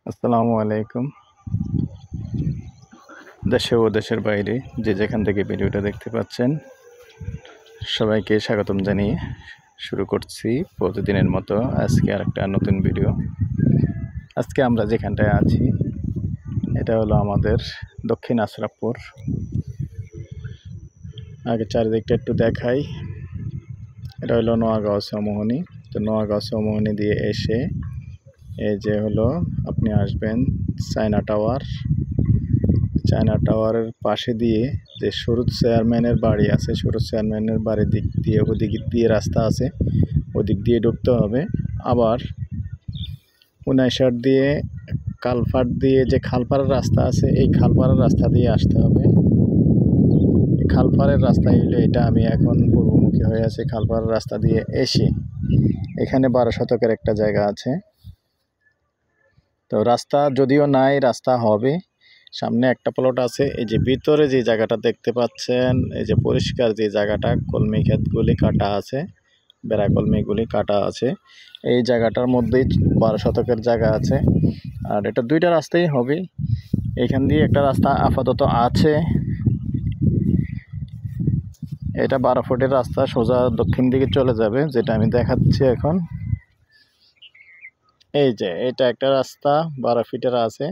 আসসালামু আলাইকুম। দেশে ও দেশের বাইরে যে যেখান থেকে ভিডিওটা দেখতে পাচ্ছেন সবাইকে স্বাগতম জানিয়ে শুরু করছি প্রতিদিনের মতো আজকে আরেকটা নতুন ভিডিও। আজকে আমরা যেখানটায় আছি এটা হলো আমাদের দক্ষিণ আশরাফপুর। আগে চারিদিকটা একটু দেখাই। এটা হলো নোয়াগাঁও চৌমুহনী। তো নোয়াগাঁও চৌমুহনী দিয়ে এসে এই যে হলো আপনি আসবেন চায়না টাওয়ার। চায়না টাওয়ারের পাশে দিয়ে যে সুরুৎ চেয়ারম্যানের বাড়ি আছে, সুরুৎ চেয়ারম্যানের বাড়ির দিক দিয়ে ওদিক দিয়ে রাস্তা আছে, ওদিক দিয়ে ঢুকতে হবে। আবার 19 দিয়ে কালপাড় দিয়ে যে খালপাড়ের রাস্তা আছে, এই খালপাড়ের রাস্তা দিয়ে আসতে হবে। খালপাড়ের রাস্তা হইলো এটা। আমি এখন পূর্বমুখী হয়ে আছি। খালপাড়ের রাস্তা দিয়ে এসে এখানে 12 শতকের একটা জায়গা আছে। তো রাস্তা যদিও নাই, রাস্তা হবে। সামনে একটা প্লট আছে। এই যে ভিতরে যে জায়গাটা দেখতে পাচ্ছেন, এই যে পরিষ্কার যে জায়গাটা, কলমি ক্ষেতগুলি কাটা আছে, বেড়া কলমিগুলি কাটা আছে, এই জায়গাটার মধ্যেই 12 শতকের জায়গা আছে। আর এটা দুইটা রাস্তাই হবে। এখান দিয়ে একটা রাস্তা আপাতত আছে, এটা 12 ফুটের রাস্তা, সোজা দক্ষিণ দিকে চলে যাবে, যেটা আমি দেখাচ্ছি এখন। এই যে এটা একটা রাস্তা 12 ফিটের আছে,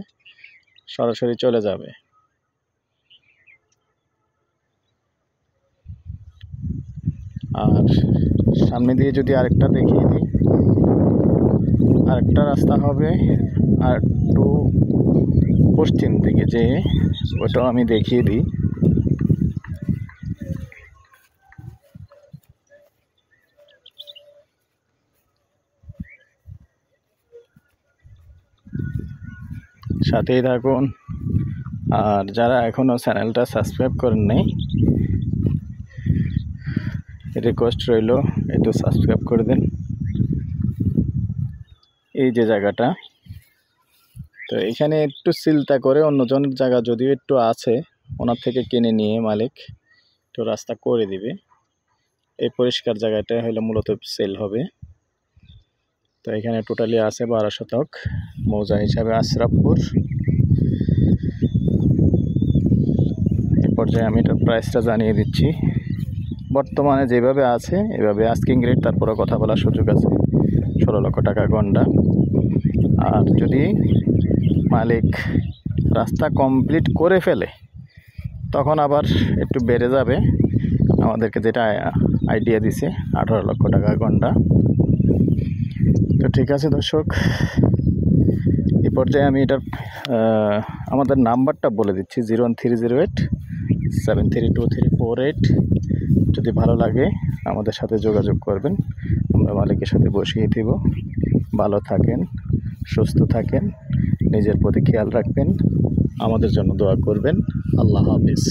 সরাসরি চলে যাবে। আর সামনে দিয়ে যদি আরেকটা দেখিয়ে দিই, আরেকটা রাস্তা হবে আর একটু পশ্চিম দিকে, যে ওটাও আমি দেখিয়ে দিই। সাথেই থাকুন। আর যারা এখনও চ্যানেলটা সাবস্ক্রাইব করেন নাই, রিকোয়েস্ট রইল একটু সাবস্ক্রাইব করে দিন। এই যে জায়গাটা, তো এখানে একটু চিন্তা করে অন্যজনের জায়গা যদিও একটু আছে, ওনার থেকে কিনে নিয়ে মালিক একটু রাস্তা করে দিবে। এই পরিষ্কার জায়গাটা হলে মূলত সেল হবে। তো এখানে টোটালি আছে 12 শতক, মৌজা হিসাবে আশরাফপুর। এই পর্যায়ে আমি এটার প্রাইসটা জানিয়ে দিচ্ছি। বর্তমানে যেভাবে আছে এভাবে আস্কিং রেট, তারপরে কথা বলার সুযোগ আছে, 16 লক্ষ টাকা গন্ডা। আর যদি মালিক রাস্তা কমপ্লিট করে ফেলে তখন আবার একটু বেড়ে যাবে। আমাদেরকে যেটা আইডিয়া দিছে 18 লক্ষ টাকা গন্ডা। তো ঠিক আছে দর্শক, এই পর্যায়ে আমি এটার আমাদের নাম্বারটা বলে দিচ্ছি, 01308732348। যদি ভালো লাগে আমাদের সাথে যোগাযোগ করবেন, আমরা মালিকের সাথে বসিয়ে দেব। ভালো থাকেন, সুস্থ থাকেন, নিজের প্রতি খেয়াল রাখবেন, আমাদের জন্য দোয়া করবেন। আল্লাহ হাফেজ।